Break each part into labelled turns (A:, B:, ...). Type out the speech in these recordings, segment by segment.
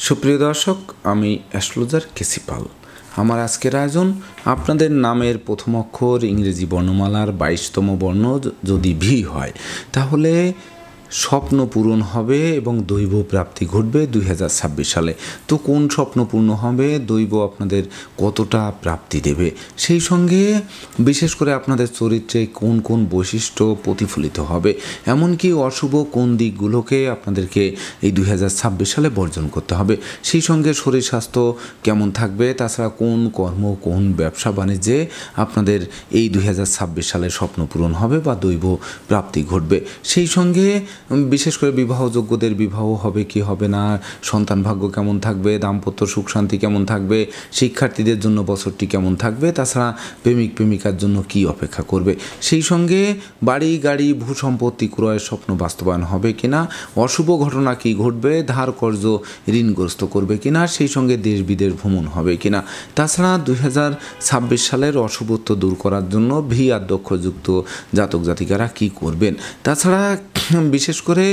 A: সুপ্রিয় দর্শক, আমি অ্যাস্ট্রোলজার কেসি পাল। আমার আজকের আয়োজন, আপনাদের নামের প্রথম অক্ষর ইংরেজি বর্ণমালার 22তম বর্ণ যদি ভি হয় তাহলে স্বপ্ন পূরণ হবে এবং দৈব প্রাপ্তি ঘটবে 2026 সালে। তো কোন স্বপ্ন পূর্ণ হবে, দৈব আপনাদের কতটা প্রাপ্তি দেবে, সেই সঙ্গে বিশেষ করে আপনাদের চরিত্রে কোন কোন বৈশিষ্ট্য প্রতিফলিত হবে, এমনকি অশুভ কোন দিকগুলোকে আপনাদেরকে এই 2026 সালে বর্জন করতে হবে, সেই সঙ্গে শরীর স্বাস্থ্য কেমন থাকবে, তাছাড়া কোন কর্ম কোন ব্যবসা বাণিজ্যে আপনাদের এই 2026 সালে স্বপ্ন পূরণ হবে বা দৈব প্রাপ্তি ঘটবে, সেই সঙ্গে বিশেষ করে বিবাহযোগ্যদের বিবাহ হবে কি হবে না, সন্তান ভাগ্য কেমন থাকবে, দাম্পত্য সুখ শান্তি কেমন থাকবে, শিক্ষার্থীদের জন্য বছরটি কেমন থাকবে, তাছাড়া প্রেমিক প্রেমিকার জন্য কি অপেক্ষা করবে, সেই সঙ্গে বাড়ি গাড়ি ভূ সম্পত্তি ক্রয়ের স্বপ্ন বাস্তবায়ন হবে কিনা, অশুভ ঘটনা কি ঘটবে, ধার কর্জ ঋণগ্রস্ত করবে কিনা, সেই সঙ্গে দেশ বিদেশ ভ্রমণ হবে কিনা, তাছাড়া 2026 সালের অশুভত্ব দূর করার জন্য ভি আধ্যক্ষযুক্ত জাতক জাতিকারা কি করবেন, তাছাড়া বিশেষ করে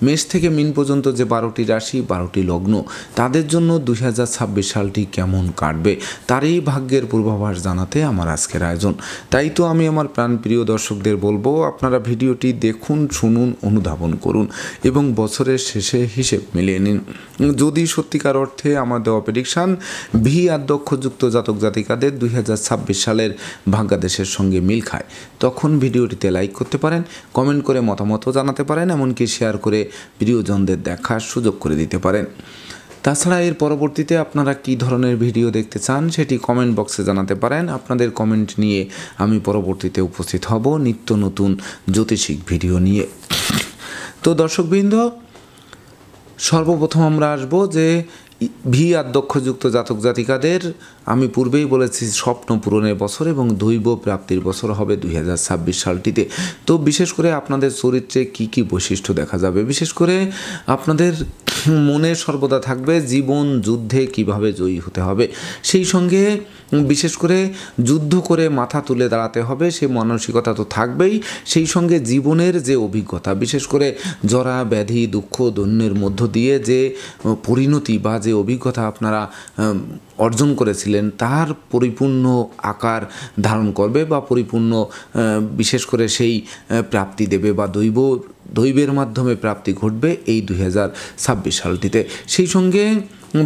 A: মেষ থেকে মিন পর্যন্ত যে 12টি রাশি 12টি লগ্ন তাদের জন্য 2026 সালটি কেমন কাটবে তারই ভাগ্যের পূর্বাভাস জানাতে আমার আজকের আয়োজন। তাই তো আমি আমার প্রাণপ্রিয় দর্শকদের বলবো, আপনারা ভিডিওটি দেখুন, শুনুন, অনুধাবন করুন এবং বছরের শেষে হিসেব মিলিয়ে নিন। যদি সত্যিকার অর্থে আমার দেওয়া প্রেডিকশান ভি আধ্যক্ষযুক্ত জাতক জাতিকাদের 2026 সালের ভাগ্যাদেশের সঙ্গে মিল খায়, তখন ভিডিওটিতে লাইক করতে পারেন, কমেন্ট করে মতামতও জানাতে পারেন, এমনকি শেয়ার করে প্রিয়জনদের দেখার সুযোগ করে দিতে পারেন। তাছাড়া এর পরবর্তীতে আপনারা কী ধরনের ভিডিও দেখতে চান সেটি কমেন্ট বক্সে জানাতে পারেন। আপনাদের কমেন্ট নিয়ে আমি পরবর্তীতে উপস্থিত হব নিত্য নতুন জ্যোতিষিক ভিডিও নিয়ে। তো দর্শকবৃন্দ, সর্বপ্রথম আমরা আসবো যে ভি আধ্যক্ষযুক্ত জাতক জাতিকাদের আমি পূর্বেই বলেছি স্বপ্ন পূরণের বছর এবং দৈব প্রাপ্তির বছর হবে 2026 সালটিতে। তো বিশেষ করে আপনাদের চরিত্রে কি কি বৈশিষ্ট্য দেখা যাবে, বিশেষ করে আপনাদের মনে সর্বদা থাকবে জীবন যুদ্ধে কিভাবে জয়ী হতে হবে, সেই সঙ্গে বিশেষ করে যুদ্ধ করে মাথা তুলে দাঁড়াতে হবে সে মানসিকতা তো থাকবেই, সেই সঙ্গে জীবনের যে অভিজ্ঞতা, বিশেষ করে জরা ব্যাধি দুঃখ দৈন্যের মধ্য দিয়ে যে পরিণতি বা যে অভিজ্ঞতা আপনারা অর্জন করেছিলেন তার পরিপূর্ণ আকার ধারণ করবে বা পরিপূর্ণ বিশেষ করে সেই প্রাপ্তি দেবে বা দৈবের মাধ্যমে প্রাপ্তি ঘটবে এই 2026 সালটিতে। সেই সঙ্গে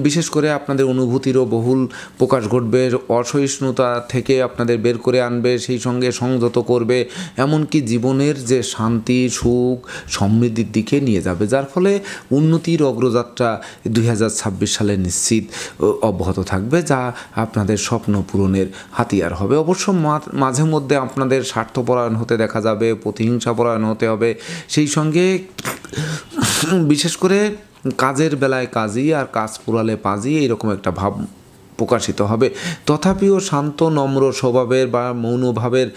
A: বিশেষ করে আপনাদের অনুভূতিরও বহুল প্রকাশ ঘটবে, অসহিষ্ণুতা থেকে আপনাদের বের করে আনবে, সেই সঙ্গে সংযত করবে, এমনকি জীবনের যে শান্তি সুখ সমৃদ্ধির দিকে নিয়ে যাবে, যার ফলে উন্নতির অগ্রযাত্রা 2026 সালে নিশ্চিত অব্যাহত থাকবে, যা আপনাদের স্বপ্ন পূরণের হাতিয়ার হবে। অবশ্য মাঝে মধ্যে আপনাদের স্বার্থপরায়ণ হতে দেখা যাবে, প্রতিহিংসাপরায়ণ হতে হবে, সেই সঙ্গে বিশেষ করে কাজের বেলায় কাজই আর কাজ পুরালে পাজি, এইরকম একটা ভাব প্রকাশিত হবে। তথাপিও শান্ত নম্র স্বভাবের বা মৌনভাবের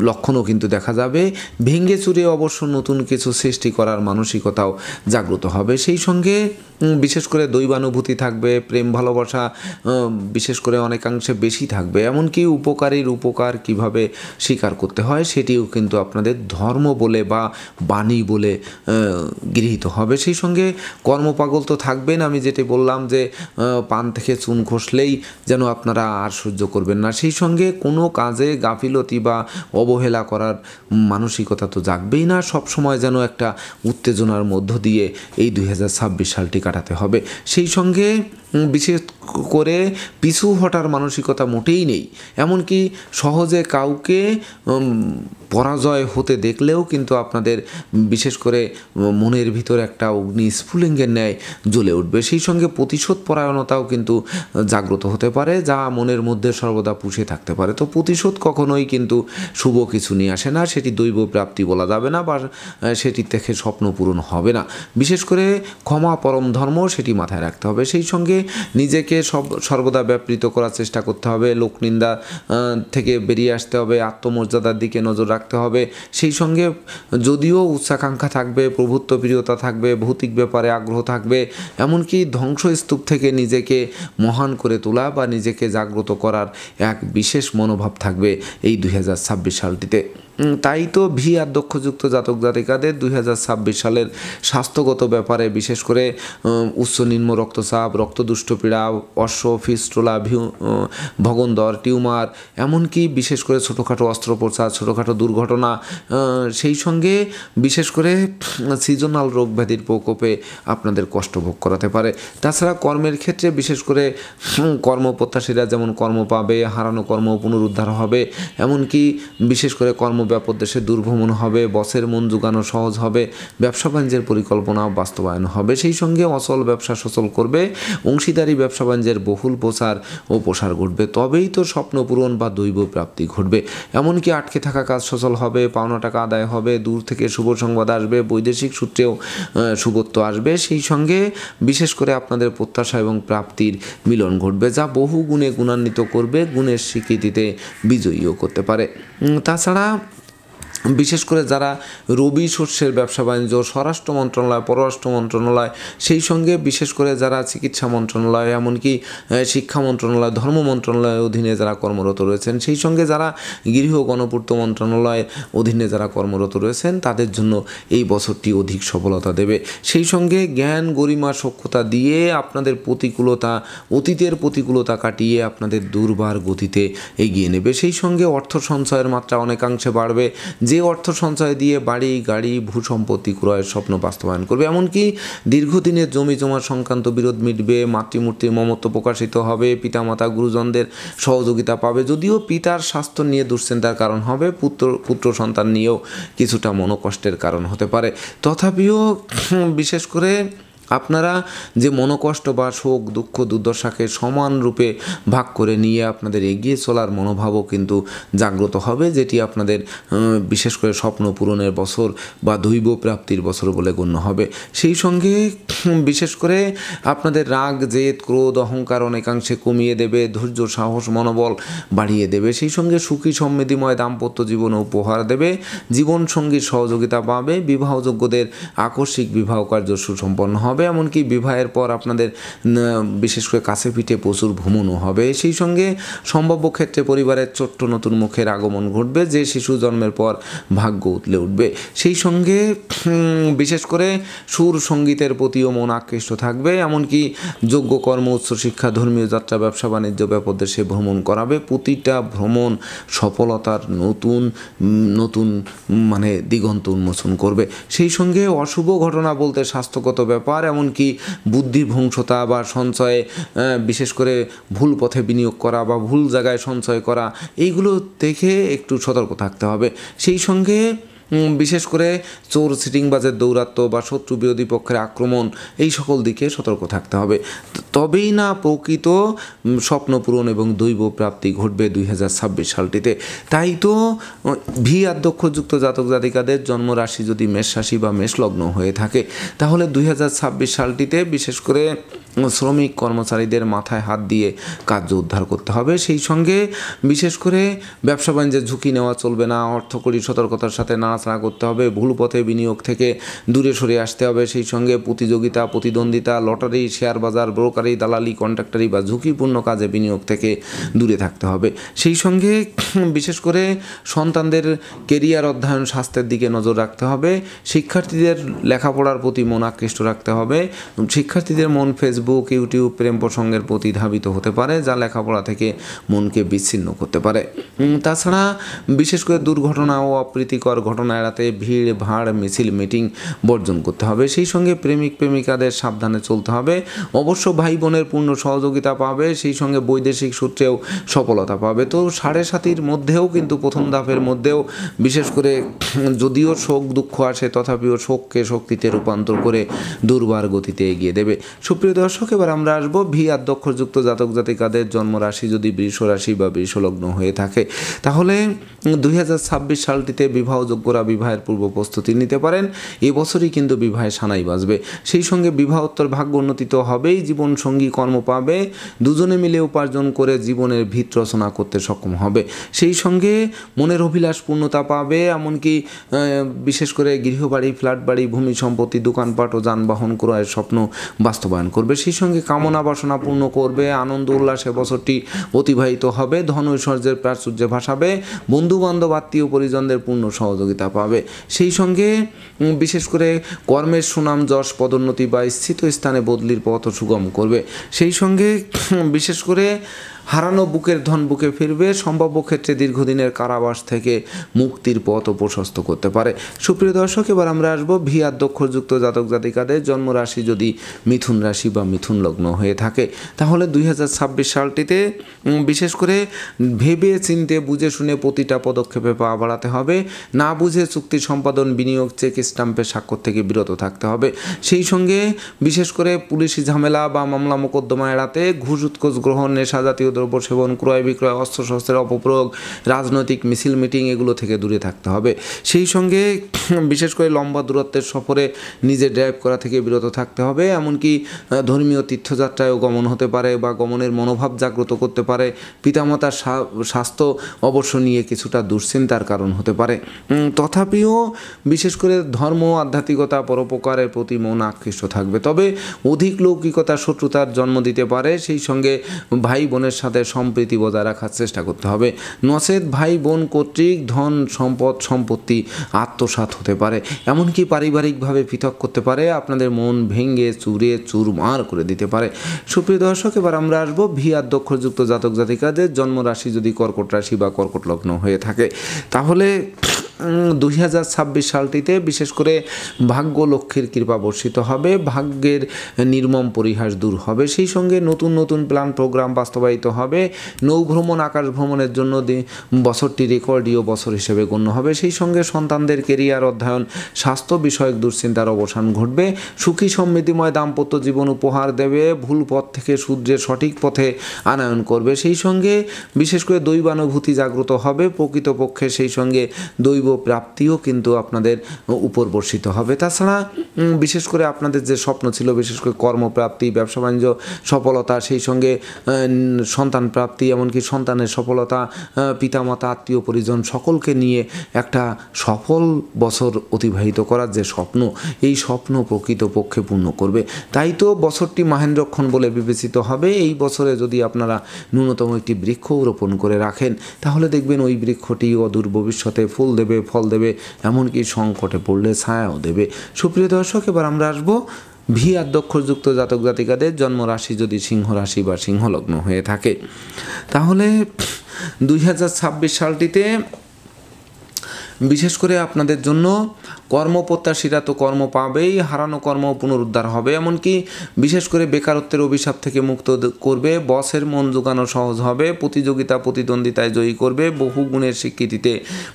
A: লক্ষণও কিন্তু দেখা যাবে। ভেঙে চুরে অবশ্য নতুন কিছু সৃষ্টি করার মানসিকতাও জাগ্রত হবে। সেই সঙ্গে বিশেষ করে দৈবানুভূতি থাকবে, প্রেম ভালোবাসা বিশেষ করে অনেকাংশে বেশি থাকবে, এমনকি উপকারীর উপকার কিভাবে স্বীকার করতে হয় সেটিও কিন্তু আপনাদের ধর্ম বলে বা বাণী বলে গৃহীত হবে। সেই সঙ্গে কর্মপাগল তো থাকবেন, আমি যেটি বললাম যে পান থেকে চুন খসলেই যেন আপনারা আর সহ্য করবেন না, সেই সঙ্গে কোনো কাজে গাফিলতি বা অবহেলা করার মানসিকতা তো জাগবেই না, সবসময় যেন একটা উত্তেজনার মধ্য দিয়ে এই 2026 সালটি কাটাতে হবে। সেই সঙ্গে বিশেষ করে পিছু হটার মানসিকতা মোটেই নেই, এমনকি সহজে কাউকে পরাজয় হতে দেখলেও কিন্তু আপনাদের বিশেষ করে মনের ভিতর একটা অগ্নি স্ফুলিঙ্গের ন্যায় জ্বলে উঠবে। সেই সঙ্গে প্রতিশোধ পরায়ণতাও কিন্তু জাগ্রত হতে পারে, যা মনের মধ্যে সর্বদা পুষে থাকতে পারে। তো প্রতিশোধ কখনোই কিন্তু শুভ কিছু নিয়ে আসে না, সেটি দৈব প্রাপ্তি বলা যাবে না বা সেটি থেকে স্বপ্ন পূরণ হবে না। বিশেষ করে ক্ষমা পরম ধর্ম, সেটি মাথায় রাখতে হবে। সেই সঙ্গে নিজেকে সর্বদা ব্যাপৃত করার চেষ্টা করতে হবে, লোকনিন্দা থেকে বেরিয়ে আসতে হবে, আত্মমর্যাদার দিকে নজর রাখতে হবে। সেই সঙ্গে যদিও উচ্চাকাঙ্ক্ষা থাকবে, প্রভুত্ব প্রিয়তা থাকবে, ভৌতিক ব্যাপারে আগ্রহ থাকবে, এমনকি ধ্বংসস্তূপ থেকে নিজেকে মহান করে তোলা বা নিজেকে জাগ্রত করার এক বিশেষ মনোভাব থাকবে এই 2026 সালটিতে। তাই তো ভি আধ্যক্ষযুক্ত জাতক জাতিকাদের 2026 সালের স্বাস্থ্যগত ব্যাপারে বিশেষ করে উচ্চ নিম্ন রক্তচাপ, রক্তদুষ্টপীড়া, অশ্ব, ফিস্টুলা, ভগন্দর, টিউমার, এমনকি বিশেষ করে ছোটোখাটো অস্ত্রোপচার, ছোটোখাটো দুর্ঘটনা, সেই সঙ্গে বিশেষ করে সিজনাল রোগ ব্যাধির প্রকোপে আপনাদের কষ্ট ভোগ করাতে পারে। তাছাড়া কর্মের ক্ষেত্রে বিশেষ করে কর্মপ্রত্যাশীরা যেমন কর্ম পাবে, হারানো কর্ম পুনরুদ্ধার হবে, এমনকি বিশেষ করে কর্মব্যাপক দেশে দুর্ভ্রমণ হবে, বসের মন জোগানো সহজ হবে, ব্যবসা বাণিজ্যের পরিকল্পনা বাস্তবায়ন হবে, সেই সঙ্গে অচল ব্যবসা সচল করবে, অংশীদারি ব্যবসা বাণিজ্যের বহুল প্রচার ও প্রসার ঘটবে, তবেই তো স্বপ্ন পূরণ বা দৈব প্রাপ্তি ঘটবে। এমনকি আটকে থাকা কাজ সচল হবে, পাওনা টাকা আদায় হবে, দূর থেকে শুভ সংবাদ আসবে, বৈদেশিক সূত্রেও শুভত্ব আসবে, সেই সঙ্গে বিশেষ করে আপনাদের প্রত্যাশা এবং প্রাপ্তির মিলন ঘটবে, যা বহু গুণে গুণান্বিত করবে, গুণের স্বীকৃতিতে বিজয়ীও করতে পারে। তাছাড়া বিশেষ করে যারা রবি শস্যের ব্যবসা বাণিজ্য, স্বরাষ্ট্র মন্ত্রণালয়, পররাষ্ট্র মন্ত্রণালয়, সেই সঙ্গে বিশেষ করে যারা চিকিৎসা মন্ত্রণালয়, এমনকি শিক্ষা মন্ত্রণালয়, ধর্ম মন্ত্রণালয়ের অধীনে যারা কর্মরত রয়েছেন, সেই সঙ্গে যারা গৃহ গণপূর্ত মন্ত্রণালয়ের অধীনে যারা কর্মরত রয়েছেন, তাদের জন্য এই বছরটি অধিক সফলতা দেবে। সেই সঙ্গে জ্ঞান, গরিমা, সক্ষতা দিয়ে আপনাদের প্রতিকূলতা, অতীতের প্রতিকূলতা কাটিয়ে আপনাদের দুর্বার গতিতে এগিয়ে নেবে। সেই সঙ্গে অর্থ সঞ্চয়ের মাত্রা অনেকাংশে বাড়বে, যে অর্থ সঞ্চয় দিয়ে বাড়ি, গাড়ি, ভূসম্পত্তি ক্রয়ের স্বপ্ন বাস্তবায়ন করবে। এমনকি দীর্ঘদিনের জমি জমা সংক্রান্ত বিরোধ মিটবে, মাতৃমূর্তির মমত্ব প্রকাশিত হবে, পিতামাতা গুরুজনদের সহযোগিতা পাবে। যদিও পিতার স্বাস্থ্য নিয়ে দুশ্চিন্তার কারণ হবে, পুত্র সন্তান নিয়েও কিছুটা মনোকষ্টের কারণ হতে পারে, তথাপিও বিশেষ করে আপনারা যে মনোকষ্ট বা শোক, দুঃখ, দুর্দশাকে সমান রূপে ভাগ করে নিয়ে আপনাদের এগিয়ে চলার মনোভাবও কিন্তু জাগ্রত হবে, যেটি আপনাদের বিশেষ করে স্বপ্ন পূরণের বছর বা দৈব প্রাপ্তির বছর বলে গণ্য হবে। সেই সঙ্গে বিশেষ করে আপনাদের রাগ, জেদ, ক্রোধ, অহংকার অনেকাংশে কমিয়ে দেবে, ধৈর্য, সাহস, মনোবল বাড়িয়ে দেবে। সেই সঙ্গে সুখী সমৃদ্ধিময় দাম্পত্য জীবন উপহার দেবে, জীবনসঙ্গীর সহযোগিতা পাবে, বিবাহযোগ্যদের আকস্মিক বিবাহ কার্য সুসম্পন্ন হবে, এমনকি বিবাহের পর আপনাদের বিশেষ করে কাছে পিঠে প্রচুর ভ্রমণও হবে। সেই সঙ্গে সম্ভাব্য ক্ষেত্রে পরিবারের ছোট্ট নতুন মুখের আগমন ঘটবে, যে শিশু জন্মের পর ভাগ্য উতলে উঠবে। সেই সঙ্গে বিশেষ করে সুর সঙ্গীতের প্রতিও মন আকৃষ্ট থাকবে, এমনকি যোগ্য কর্ম, উচ্চশিক্ষা, ধর্মীয় যাত্রা, ব্যবসা বাণিজ্য ব্যাপক দেশে ভ্রমণ করাবে। প্রতিটা ভ্রমণ সফলতার নতুন নতুন মানে দিগন্ত উন্মোচন করবে। সেই সঙ্গে অশুভ ঘটনা বলতে স্বাস্থ্যগত ব্যাপার, এমনকি বুদ্ধিভ্রংশতা বা সঞ্চয়ে বিশেষ করে ভুল পথে বিনিয়োগ করা বা ভুল জায়গায় সঞ্চয় করা, এইগুলো দেখে একটু সতর্ক থাকতে হবে। সেই সঙ্গে বিশেষ করে চোর, সিটিংবাজের দৌরাত্ম্য বা শত্রু বিরোধী পক্ষের আক্রমণ, এই সকল দিকে সতর্ক থাকতে হবে, তবেই না প্রকৃত স্বপ্ন পূরণ এবং দৈব প্রাপ্তি ঘটবে 2026 সালটিতে। তাই তো ভি আধ্যক্ষযুক্ত জাতক জাতিকাদের জন্মরাশি যদি মেষ রাশি বা মেষ লগ্ন হয়ে থাকে, তাহলে 2026 সালটিতে বিশেষ করে শ্রমিক কর্মচারীদের মাথায় হাত দিয়ে কার্য উদ্ধার করতে হবে। সেই সঙ্গে বিশেষ করে ব্যবসা বাণিজ্যের ঝুঁকি নেওয়া চলবে না, অর্থকরী সতর্কতার সাথে নাড়াচাড়া করতে হবে, ভুল পথে বিনিয়োগ থেকে দূরে সরে আসতে হবে। সেই সঙ্গে প্রতিযোগিতা, প্রতিদ্বন্দ্বিতা, লটারি, শেয়ার বাজার, ব্রোকারি, দালালি, কন্ট্রাক্টারি বা ঝুঁকিপূর্ণ কাজে বিনিয়োগ থেকে দূরে থাকতে হবে। সেই সঙ্গে বিশেষ করে সন্তানদের কেরিয়ার, অধ্যয়ন, স্বাস্থ্যের দিকে নজর রাখতে হবে। শিক্ষার্থীদের লেখাপড়ার প্রতি মন আকৃষ্ট রাখতে হবে। শিক্ষার্থীদের মন ফেসবুক, ইউটিউব, প্রেম প্রসঙ্গের প্রতি ধাবিত হতে পারে, যা লেখাপড়া থেকে মনকে বিচ্ছিন্ন করতে পারে। তাছাড়া বিশেষ করে দুর্ঘটনা ও অপ্রীতিকর ঘটনা এড়াতে ভিড় ভাড়, মিছিল, মিটিং বর্জন করতে হবে। সেই সঙ্গে প্রেমিক প্রেমিকাদের সাবধানে চলতে হবে। অবশ্য ভাই বোনের পূর্ণ সহযোগিতা পাবে, সেই সঙ্গে বৈদেশিক সূত্রেও সফলতা পাবে। তো 7.5 মধ্যেও কিন্তু প্রথম ধাপের মধ্যেও বিশেষ করে যদিও শোক দুঃখ আসে, তথাপিও শোককে শক্তিতে রূপান্তর করে দুর্বার গতিতে এগিয়ে দেবে। সুপ্রিয় দর্শক, এবার আমরা আসবো ভি আধ্যক্ষযুক্ত জাতক জাতিকাদের জন্মরাশি যদি বৃষ রাশি বা বৃষ লগ্ন হয়ে থাকে, তাহলে 2026 সালটিতে বিবাহযোগ্যরা বিবাহের পূর্ব প্রস্তুতি নিতে পারেন। এবছরই কিন্তু বিবাহে সানাই বাজবে। সেই সঙ্গে বিবাহোত্তর ভাগ্য উন্নতি তো হবেই, জীবন সঙ্গী কর্ম পাবে, দুজনে মিলে উপার্জন করে জীবনের ভিত রচনা করতে সক্ষম হবে। সেই সঙ্গে মনের অভিলাষ পূর্ণতা পাবে, এমনকি বিশেষ করে গৃহবাড়ি, ফ্ল্যাট বাড়ি, ভূমি সম্পত্তি, দোকানপাট ও যানবাহন ক্রয়ের স্বপ্ন বাস্তবায়ন করবে। সেই সঙ্গে কামনা বাসনা পূর্ণ করবে, আনন্দ উল্লাসে বছরটি অতিবাহিত হবে, ধন ঐশ্বর্যের প্রাচুর্যে ভাসাবে, বন্ধুবান্ধব আত্মীয় পরিজনদের পূর্ণ সহযোগিতা পাবে। সেই সঙ্গে বিশেষ করে কর্মের সুনাম যশ পদোন্নতি বা স্থিত স্থানে বদলির পথ সুগম করবে। সেই সঙ্গে বিশেষ করে হারানো বুকের ধন বুকে ফিরবে, সম্ভাব্য ক্ষেত্রে দীর্ঘদিনের কারাবাস থেকে মুক্তির পথ প্রশস্ত করতে পারে। সুপ্রিয় দর্শক, এবার আমরা আসবো ভি আদ্যক্ষরযুক্ত জাতক জাতিকাদের জন্মরাশি যদি মিথুন রাশি বা মিথুন লগ্ন হয়ে থাকে, তাহলে 2026 সালটিতে বিশেষ করে ভেবে চিনতে বুঝে শুনে প্রতিটা পদক্ষেপে পা বাড়াতে হবে। না বুঝে চুক্তি সম্পাদন, বিনিয়োগ, চেক স্ট্যাম্পের স্বাক্ষর থেকে বিরত থাকতে হবে। সেই সঙ্গে বিশেষ করে পুলিশি ঝামেলা বা মামলা মোকদ্দমা এড়াতে ঘুষ উৎকোচ গ্রহণ, নেশা জাতীয় দ্রব্য সেবন, ক্রয় বিক্রয়, অস্ত্রশস্ত্রের অপপ্রয়োগ, রাজনৈতিক মিছিল মিটিং এগুলো থেকে দূরে থাকতে হবে। সেই সঙ্গে বিশেষ করে লম্বা দূরত্বের সফরে নিজে ড্রাইভ করা থেকে বিরত থাকতে হবে। এমনকি ধর্মীয় তীর্থযাত্রায়ও গমন হতে পারে বা গমনের মনোভাব জাগ্রত করতে পারে। পিতামাতার স্বাস্থ্য অবশ্য নিয়ে কিছুটা দুশ্চিন্তার কারণ হতে পারে। তথাপিও বিশেষ করে ধর্ম, আধ্যাত্মিকতা, পরোপকারের প্রতি মন আকৃষ্ট থাকবে। তবে অধিক লৌকিকতা শত্রুতার জন্ম দিতে পারে। সেই সঙ্গে ভাই বোনের সাথে সম্প্রীতি বজায় রাখার চেষ্টা করতে হবে। নচেত ভাই বোন কর্তৃক ধন সম্পদ সম্পত্তি আত্মসাৎ হতে পারে, এমনকি পারিবারিকভাবে পৃথক করতে পারে, আপনাদের মন ভেঙে চুরে চুরমার করে দিতে পারে। সুপ্রিয় দর্শক, এবার আমরা আসবো ভি আদ্যক্ষরযুক্ত জাতক জাতিকাদের জন্মরাশি যদি কর্কট রাশি বা কর্কট লগ্ন হয়ে থাকে, তাহলে 2026 সালটিতে বিশেষ করে ভাগ্য লক্ষ্মীর কৃপা বর্ষিত হবে, ভাগ্যের নির্মম পরিহাস দূর হবে। সেই সঙ্গে নতুন নতুন প্ল্যান প্রোগ্রাম বাস্তবায়িত হবে। নৌভ্রমণ, আকাশ ভ্রমণের জন্য বছরটি রেকর্ডীয় বছর হিসেবে গণ্য হবে। সেই সঙ্গে সন্তানদের কেরিয়ার, অধ্যয়ন, স্বাস্থ্য বিষয়ক দুশ্চিন্তার অবসান ঘটবে। সুখী সমৃদ্ধিময় দাম্পত্য জীবন উপহার দেবে। ভুল পথ থেকে শুধরে সঠিক পথে আনয়ন করবে। সেই সঙ্গে বিশেষ করে দৈবানুভূতি জাগ্রত হবে। প্রকৃতপক্ষে সেই সঙ্গে দৈব প্রাপ্তিও কিন্তু আপনাদের উপর বর্ষিত হবে। তাছাড়া বিশেষ করে আপনাদের যে স্বপ্ন ছিল, বিশেষ করে কর্মপ্রাপ্তি, ব্যবসা বাণিজ্য সফলতা, সেই সঙ্গে সন্তান প্রাপ্তি, এমনকি সন্তানের সফলতা, পিতামাতা, আত্মীয় পরিজন সকলকে নিয়ে একটা সফল বছর অতিবাহিত করার যে স্বপ্ন, এই স্বপ্ন প্রকৃতপক্ষে পূর্ণ করবে। তাই তো বছরটি মাহেন্দ্রক্ষণ বলে বিবেচিত হবে। এই বছরে যদি আপনারা ন্যূনতম একটি বৃক্ষ রোপণ করে রাখেন, তাহলে দেখবেন ওই বৃক্ষটি অদূর ভবিষ্যতে ফুল দেবে, ফল দেবে, এমনকি সংকটে পড়লে ছায়াও দেবে। সুপ্রিয় দর্শক, এবার আমরা আসবো ভি আদ্যক্ষরযুক্ত জাতক জাতিকাদের জন্মরাশি যদি সিংহ রাশি বা সিংহ লগ্ন হয়ে থাকে, তাহলে 2026 সালটিতে বিশেষ করে আপনাদের জন্য কর্মপ্রত্যাশীরা তো কর্ম পাবেই, হারানো কর্ম পুনরুদ্ধার হবে, এমনকি বিশেষ করে বেকারত্বের অভিশাপ থেকে মুক্ত করবে। বসের মন জোগানো সহজ হবে। প্রতিযোগিতা প্রতিদ্বন্দ্বিতায় জয়ী করবে। বহু গুণের স্বীকৃতিতে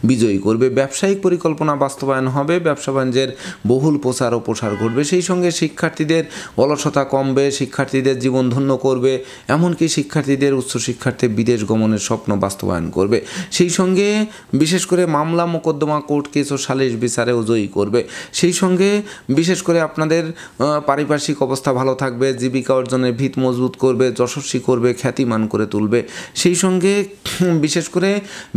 A: বিজয়ী করবে। ব্যবসায়িক পরিকল্পনা বাস্তবায়ন হবে। ব্যবসা বাণিজ্যের বহুল প্রচার ও প্রসার ঘটবে। সেই সঙ্গে শিক্ষার্থীদের অলসতা কমবে। শিক্ষার্থীদের জীবন ধন্য করবে। এমনকি শিক্ষার্থীদের উচ্চশিক্ষার্থে বিদেশ গমনের স্বপ্ন বাস্তবায়ন করবে। সেই সঙ্গে বিশেষ করে মামলা মোকদ্দমা, কোর্ট কেস ও সালিশ বিচারেও জয়ী করবে। সেই সঙ্গে বিশেষ করে আপনাদের পারিপার্শ্বিক অবস্থা ভালো থাকবে। জীবিকা অর্জনের ভিত মজবুত করবে, যশস্বী করবে, খ্যাতিমান করে তুলবে। সেই সঙ্গে বিশেষ করে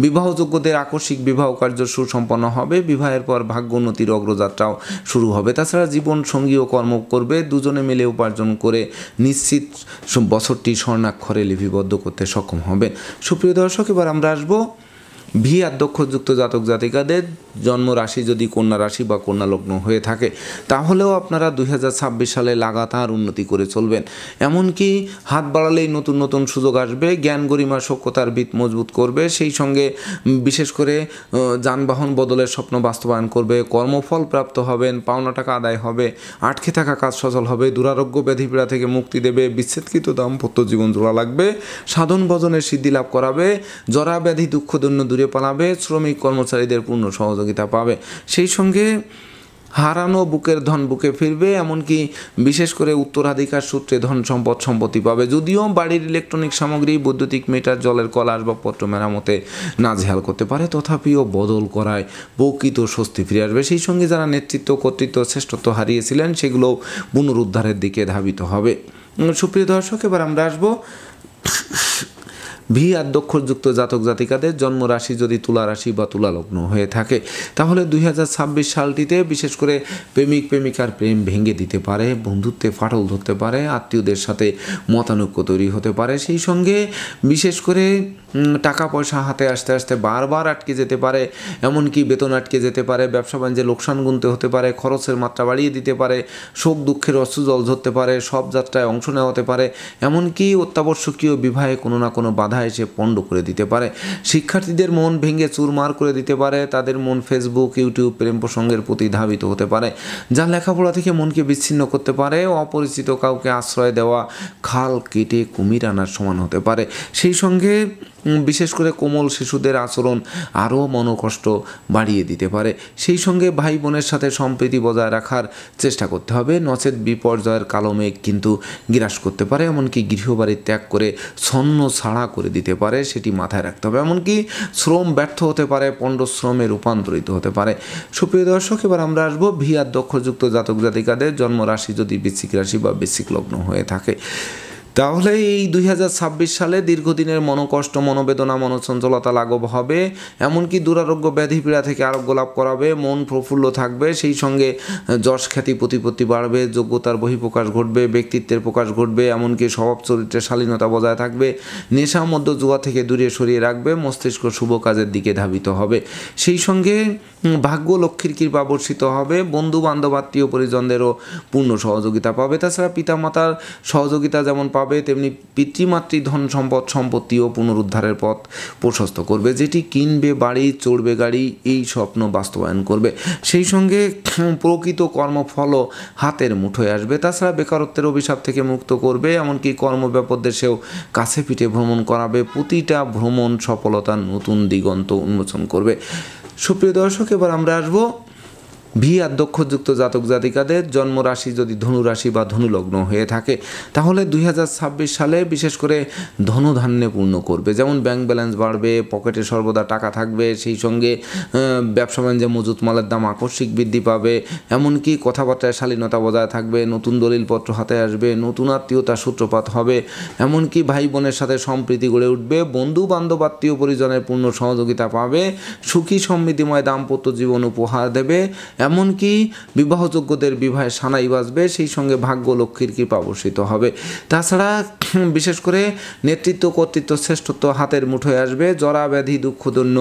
A: বিবাহযোগ্যদের আকস্মিক বিবাহ কার্য সুসম্পন্ন হবে। বিবাহের পর ভাগ্য উন্নতির অগ্রযাত্রাও শুরু হবে। তাছাড়া জীবন সঙ্গীও কর্ম করবে। দুজনে মিলে উপার্জন করে নিশ্চিত বছরটি স্বর্ণাক্ষরে লিপিবদ্ধ করতে সক্ষম হবেন। সুপ্রিয় দর্শক, এবার আমরা আসবো ভি আদ্যক্ষরযুক্ত জাতক জাতিকাদের জন্মরাশি যদি কন্যা রাশি বা কন্যা লগ্ন হয়ে থাকে, তাহলেও আপনারা 2026 সালে লাগাতার উন্নতি করে চলবেন। এমনকি হাত বাড়ালেই নতুন নতুন সুযোগ আসবে। জ্ঞান গরিমা সক্ষতার ভিত মজবুত করবে। সেই সঙ্গে বিশেষ করে যানবাহন বদলের স্বপ্ন বাস্তবায়ন করবে। কর্মফল প্রাপ্ত হবেন। পাওনা টাকা আদায় হবে। আটকে থাকা কাজ সচল হবে। দুরারোগ্য ব্যাধিপীড়া থেকে মুক্তি দেবে। বিচ্ছেদকৃত দাম্পত্য জীবন জোড়া লাগবে। সাধন ভজনের সিদ্ধি লাভ করাবে। জরা ব্যাধি দুঃখদন্য দূরে পালাবে। শ্রমিক কর্মচারীদের পূর্ণ সহযোগিতা পাবে। সেই সঙ্গে হারানো বুকের ধন বুকে ফিরবে। এমনকি বিশেষ করে উত্তরাধিকার সূত্রে ধন সম্পদ সম্পত্তি পাবে। যদিও বাড়ির ইলেকট্রনিক সামগ্রী, বৈদ্যুতিক মিটার, জলের কল, আসবাবপত্র মেরামতে নাজেহাল করতে পারে, তথাপিও বদল করায় প্রকৃত স্বস্তি ফিরে আসবে। সেই সঙ্গে যারা নেতৃত্ব, কর্তৃত্ব, শ্রেষ্ঠত্ব হারিয়েছিলেন, সেগুলোও পুনরুদ্ধারের দিকে ধাবিত হবে। সুপ্রিয় দর্শক, এবার আমরা আসবো ভি আদ্যক্ষরযুক্ত জাতক জাতিকাদের জন্ম রাশি যদি তুলা রাশি বা তুলা লগ্ন হয়ে থাকে তাহলে 2026 সালটিতে বিশেষ করে প্রেমিক প্রেমিকার প্রেম ভেঙে দিতে পারে, বন্ধুত্বে ফাটল ধরতে পারে, আত্মীয়দের সাথে মতানৈক্য তৈরি হতে পারে। সেই সঙ্গে বিশেষ করে টাকা পয়সা হাতে আসতে আসতে বারবার আটকে যেতে পারে, এমনকি বেতন আটকে যেতে পারে, ব্যবসা বাণিজ্যে লোকসান গুনতে হতে পারে, খরচের মাত্রা বাড়িয়ে দিতে পারে, শোক দুঃখের অশ্রু জল ধরতে পারে, সব যাত্রায় অংশ নেওয়া হতে পারে, এমনকি অত্যাবশ্যকীয় বিবাহে কোনো না কোনো বাধা এসে পণ্ড করে দিতে পারে। শিক্ষার্থীদের মন ভেঙে চুরমার করে দিতে পারে, তাদের মন ফেসবুক ইউটিউব প্রেম প্রসঙ্গের প্রতি ধাবিত হতে পারে, যা লেখাপড়া থেকে মনকে বিচ্ছিন্ন করতে পারে। অপরিচিত কাউকে আশ্রয় দেওয়া খাল কেটে কুমির আনার সমান হতে পারে। সেই সঙ্গে বিশেষ করে কোমল শিশুদের আচরণ আরও মনোকষ্ট বাড়িয়ে দিতে পারে। সেই সঙ্গে ভাই বোনের সাথে সম্প্রীতি বজায় রাখার চেষ্টা করতে হবে, নচেত বিপর্যয়ের কালো মেঘ কিন্তু গ্রাস করতে পারে, এমনকি গৃহবাড়ি ত্যাগ করে ছন্ন ছাড়া করে দিতে পারে, সেটি মাথায় রাখতে হবে। এমনকি শ্রম ব্যর্থ হতে পারে, পণ্ডশ্রমে রূপান্তরিত হতে পারে। সুপ্রিয় দর্শক, এবার আমরা আসবো ভি আদ্যক্ষরযুক্ত জাতক জাতিকাদের জন্ম রাশি যদি বৃশ্চিক রাশি বা বৃশ্চিক লগ্ন হয়ে থাকে তাহলে এই 2026 সালে দীর্ঘদিনের মনোকষ্ট, মনোবেদনা, মনোচঞ্চলতা লাঘব হবে, এমনকি দুরারোগ্য ব্যাধি পীড়া থেকে আরোগ্য লাভ করাবে, মন প্রফুল্ল থাকবে। সেই সঙ্গে যশ খ্যাতি প্রতিপত্তি বাড়বে, যোগ্যতার বহিঃপ্রকাশ ঘটবে, ব্যক্তিত্বের প্রকাশ ঘটবে, এমনকি স্বভাব চরিত্রের শালীনতা বজায় থাকবে, নেশা মধ্য জুয়া থেকে দূরে সরিয়ে রাখবে, মস্তিষ্ক শুভ কাজের দিকে ধাবিত হবে। সেই সঙ্গে ভাগ্য লক্ষ্মীর কৃপা বর্ষিত হবে, বন্ধু বান্ধব আত্মীয় পরিজনদেরও পূর্ণ সহযোগিতা পাবে। তাছাড়া পিতামাতার সহযোগিতা যেমন পাবে তেমনি পিতৃমাতৃ ধন সম্পদ সম্পত্তিও পুনরুদ্ধারের পথ প্রশস্ত করবে, যেটি কিনবে বাড়ি চড়বে গাড়ি এই স্বপ্ন বাস্তবায়ন করবে। সেই সঙ্গে প্রকৃত কর্মফলও হাতের মুঠোয় আসবে। তাছাড়া বেকারত্বের অভিশাপ থেকে মুক্ত করবে, এমনকি কর্মব্যাপক দেশেও কাছে পিঠে ভ্রমণ করাবে। প্রতিটা ভ্রমণ সফলতার নতুন দিগন্ত উন্মোচন করবে। সুপ্রিয় দর্শক, এবার আমরা আসবো ভি আদ্যক্ষরযুক্ত জাতক জাতিকাদের জন্ম রাশি যদি ধনু রাশি বা ধনু লগ্ন হয়ে থাকে তাহলে 2026 সালে বিশেষ করে ধনধান্যে পূর্ণ করবে। যেমন ব্যাংক ব্যালেন্স বাড়বে, পকেটে সর্বদা টাকা থাকবে, সেই সঙ্গে ব্যবসা বাণিজ্যে মজুত মালের দাম আকস্মিক বৃদ্ধি পাবে, এমনকি কথাবার্তায় শালীনতা বজায় থাকবে, নতুন দলিলপত্র হাতে আসবে, নতুন আত্মীয়তার সূত্রপাত হবে, এমনকি ভাই বোনের সাথে সম্প্রীতি গড়ে উঠবে, বন্ধু বান্ধব আত্মীয় পরিজনের পূর্ণ সহযোগিতা পাবে, সুখী সমৃদ্ধিময় দাম্পত্য জীবন উপহার দেবে, এমনকি বিবাহযোগ্যদের বিবাহে সানাই বাজবে। সেই সঙ্গে ভাগ্য লক্ষ্মীর কৃপা বর্ষিত হবে। তাছাড়া বিশেষ করে নেতৃত্ব কর্তৃত্ব শ্রেষ্ঠত্ব হাতের মুঠোয় আসবে, জরা ব্যাধি দুঃখদন্য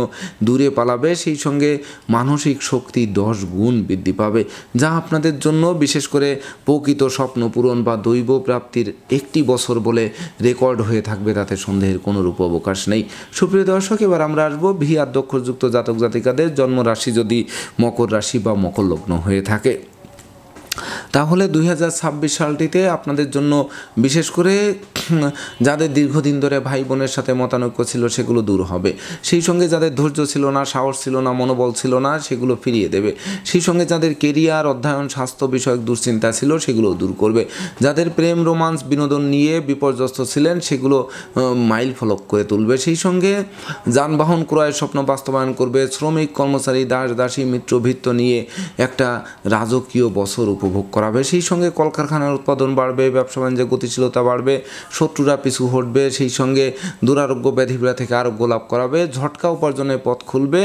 A: দূরে পালাবে। সেই সঙ্গে মানসিক শক্তি 10 গুণ বৃদ্ধি পাবে, যা আপনাদের জন্য বিশেষ করে প্রকৃত স্বপ্ন পূরণ বা দৈব প্রাপ্তির একটি বছর বলে রেকর্ড হয়ে থাকবে, তাতে সন্দেহের কোনো রূপ অবকাশ নেই। সুপ্রিয় দর্শক, এবার আমরা আসবো ভি আদ্যক্ষরযুক্ত জাতক জাতিকাদের জন্ম রাশি যদি মকর রাশি বা মকর লগ্ন হয়ে থাকে তাহলে 2026 সালটিতে আপনাদের জন্য বিশেষ করে যাদের দীর্ঘদিন ধরে ভাই বোনের সাথে মতানৈক্য ছিল সেগুলো দূর হবে। সেই সঙ্গে যাদের ধৈর্য ছিল না, সাহস ছিল না, মনোবল ছিল না, সেগুলো ফিরিয়ে দেবে। সেই সঙ্গে যাদের কেরিয়ার, অধ্যয়ন, স্বাস্থ্য বিষয়ক দুশ্চিন্তা ছিল সেগুলো দূর করবে। যাদের প্রেম, রোমান্স, বিনোদন নিয়ে বিপর্যস্ত ছিলেন সেগুলো মাইল ফলক করে তুলবে। সেই সঙ্গে যানবাহন ক্রয়ের স্বপ্ন বাস্তবায়ন করবে। শ্রমিক, কর্মচারী, দাস দাসী, মিত্র ভৃত্য নিয়ে একটা রাজকীয় বছর উপভোগ করাবে। সেই সঙ্গে কলকারখানার উৎপাদন বাড়বে, ব্যবসা বাণিজ্যে গতিশীলতা বাড়বে, শত্রুরা পিছু হটবে। সেই সঙ্গে দুরারোগ্য ব্যাধিপীড়া থেকে আরোগ্য লাভ করাবে, ঝটকা উপার্জনের পথ খুলবে,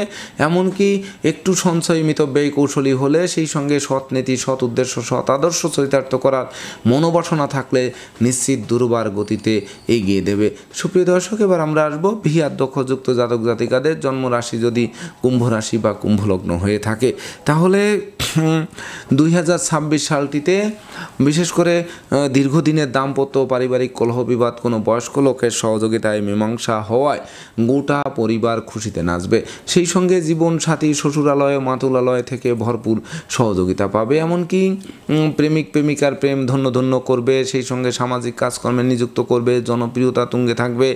A: এমনকি একটু সঞ্চয়মিত ব্যয় কৌশলী হলে সেই সঙ্গে সৎ নীতি, সৎ উদ্দেশ্য, সৎ আদর্শ চরিতার্থ করার মনোবাসনা থাকলে নিশ্চিত দুর্বার গতিতে এগিয়ে দেবে। সুপ্রিয় দর্শক, এবার আমরা আসবো ভি আদ্যক্ষরযুক্ত জাতক জাতিকাদের জন্ম রাশি যদি কুম্ভ রাশি বা কুম্ভ লগ্ন হয়ে থাকে তাহলে 2026 সালটিতে বিশেষ করে দীর্ঘদিনের দাম্পত্য, পারিবারিক কলহ বিবাদ কোনো বয়স্ক লোকের সহযোগিতায় মীমাংসা হওয়ায় গোটা পরিবার খুশিতে নাচবে। সেই সঙ্গে জীবনসাথী শ্বশুরালয়, মাতুলালয় থেকে ভরপুর সহযোগিতা পাবে, এমনকি প্রেমিক প্রেমিকার প্রেম ধন্য ধন্য করবে। সেই সঙ্গে সামাজিক কাজকর্মে নিযুক্ত করবে, জনপ্রিয়তা তুঙ্গে থাকবে,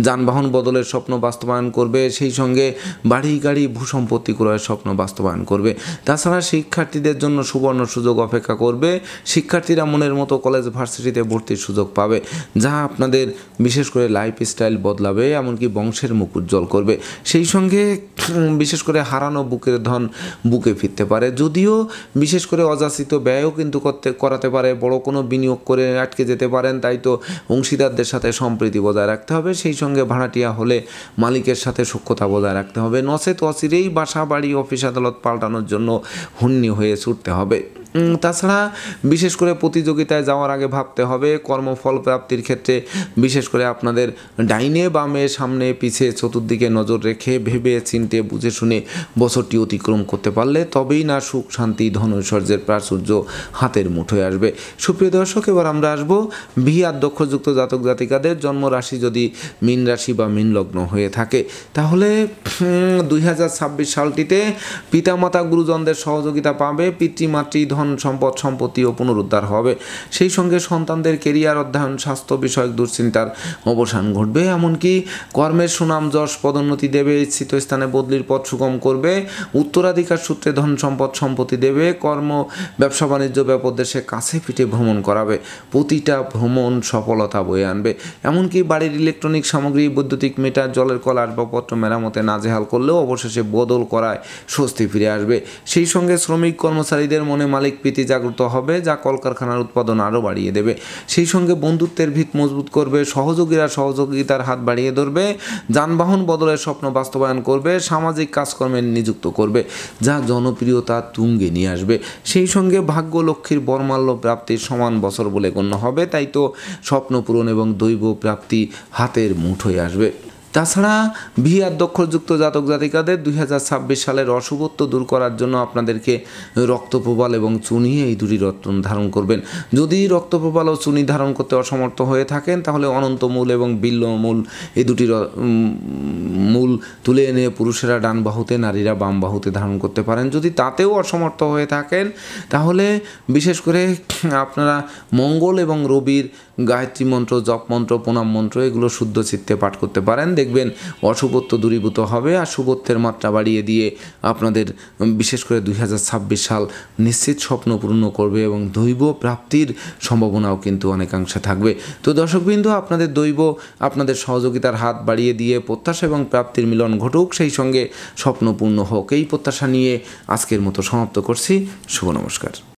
A: যানবাহন বদলের স্বপ্ন বাস্তবায়ন করবে। সেই সঙ্গে বাড়ি গাড়ি ভূসম্পত্তি ক্রয়ের স্বপ্ন বাস্তবায়ন করবে। তাছাড়া শিক্ষার্থীদের জন্য সুবর্ণ সুযোগ অপেক্ষা করবে। শিক্ষার্থীরা মনের মতো কলেজ ভার্সিটিতে ভর্তির সুযোগ পাবে, যা আপনাদের বিশেষ করে লাইফস্টাইল বদলাবে, এমনকি বংশের মুখ উজ্জ্বল করবে। সেই সঙ্গে বিশেষ করে হারানো বুকের ধন বুকে ফিরতে পারে, যদিও বিশেষ করে অযাচিত ব্যয়ও কিন্তু করাতে পারে। বড় কোনো বিনিয়োগ করে আটকে যেতে পারেন, তাই তো অংশীদারদের সাথে সম্প্রীতি বজায় রাখতে হবে। সেই সঙ্গে ভাড়াটিয়া হলে মালিকের সাথে সখ্যতা বজায় রাখতে হবে, নচেত অচিরেই বাসা বাড়ি অফিস আদালত পাল্টানোর জন্য হুন্নি হয়ে ছুটতে হবে। তাছাড়া বিশেষ করে প্রতিযোগিতায় যাওয়ার আগে ভাবতে হবে। কর্মফল প্রাপ্তির ক্ষেত্রে বিশেষ করে আপনাদের ডাইনে বামে সামনে পিছে চতুর্দিকে নজর রেখে ভেবে চিন্তে বুঝে শুনে বছরটি অতিক্রম করতে পারলে তবেই না সুখ শান্তি ধন ঐশ্বর্যের প্রাচুর্য হাতের মুঠোয় আসবে। সুপ্রিয় দর্শক, এবার আমরা আসবো ভি আধ্যক্ষযুক্ত জাতক জাতিকাদের জন্ম রাশি যদি মীন রাশি বা মীন লগ্ন হয়ে থাকে, তাহলে 2026 সালটিতে পিতামাতা গুরুজনদের সহযোগিতা পাবে। পিতৃমাতৃ ধন সম্পদ সম্পত্তিও পুনরুদ্ধার হবে। সেই সঙ্গে সন্তানদের কেরিয়ার অধ্যয়ন স্বাস্থ্য বিষয়ক দুশ্চিন্তার অবসান ঘটবে। এমনকি কর্মের সুনাম যশ পদোন্নতি দেবে, ইচ্ছিত স্থানে বদলির পথ সুগম করবে। উত্তরাধিকার সূত্রে ধন সম্পদ সম্পত্তি দেবে। কর্ম ব্যবসা বাণিজ্য ব্যাপদেশে কাছে পিঠে ভ্রমণ করাবে। প্রতিটা ভ্রমণ সফলতা বয়ে আনবে। এমনকি বাড়ির ইলেকট্রনিক সামগ্রী বৈদ্যুতিক মিটার জলের কল আসবাবপত্র মেরামতে নাজেহাল করলেও অবশেষে বদল করায় স্বস্তি ফিরে আসবে। সেই সঙ্গে শ্রমিক কর্মচারীদের মনে মালিক প্রীতি জাগ্রত হবে, যা কলকারখানার উৎপাদন আরও বাড়িয়ে দেবে। সেই সঙ্গে বন্ধুত্বের ভিত মজবুত করবে। সহযোগীরা সহযোগিতার হাত বাড়িয়ে ধরবে। যানবাহন বদলের স্বপ্ন বাস্তবায়ন করবে। সামাজিক কাজকর্মে নিযুক্ত করবে, যা জনপ্রিয়তা তুঙ্গে নিয়ে আসবে। সেই সঙ্গে ভাগ্য লক্ষ্মীর বরমাল্য প্রাপ্তির সমান বছর বলে গণ্য হবে, তাই তো স্বপ্ন পূরণ এবং দৈব প্রাপ্তি হাতের মুঠোয় আসবে। তাছাড়া ভি আধ্যক্ষযুক্ত জাতক জাতিকাদের 2026 সালের অশুভত্ব দূর করার জন্য আপনাদেরকে রক্তপ্রবাল এবং চুনি এই দুটি রত্ন ধারণ করবেন। যদি রক্তপ্রবাল ও চুনি ধারণ করতে অসমর্থ হয়ে থাকেন, তাহলে অনন্ত মূল এবং বিল্ল মূল এই দুটি মূল তুলে এনে পুরুষেরা ডান বাহুতে, নারীরা বাম বাহুতে ধারণ করতে পারেন। যদি তাতেও অসমর্থ হয়ে থাকেন, তাহলে বিশেষ করে আপনারা মঙ্গল এবং রবির গায়ত্রী মন্ত্র, জপ মন্ত্র, প্রণাম মন্ত্র এগুলো শুদ্ধ চিত্তে পাঠ করতে পারেন। দেখবেন অশুভত্ব দূরীভূত হবে আর শুভত্বের মাত্রা বাড়িয়ে দিয়ে আপনাদের বিশেষ করে 2026 সাল নিশ্চিত স্বপ্ন পূর্ণ করবে এবং দৈব প্রাপ্তির সম্ভাবনাও কিন্তু অনেকাংশে থাকবে। তো দর্শকবৃন্দ, আপনাদের দৈব আপনাদের সহযোগিতার হাত বাড়িয়ে দিয়ে প্রত্যাশা এবং প্রাপ্তির মিলন ঘটুক, সেই সঙ্গে স্বপ্ন পূর্ণ হোক, এই প্রত্যাশা নিয়ে আজকের মতো সমাপ্ত করছি। শুভ নমস্কার।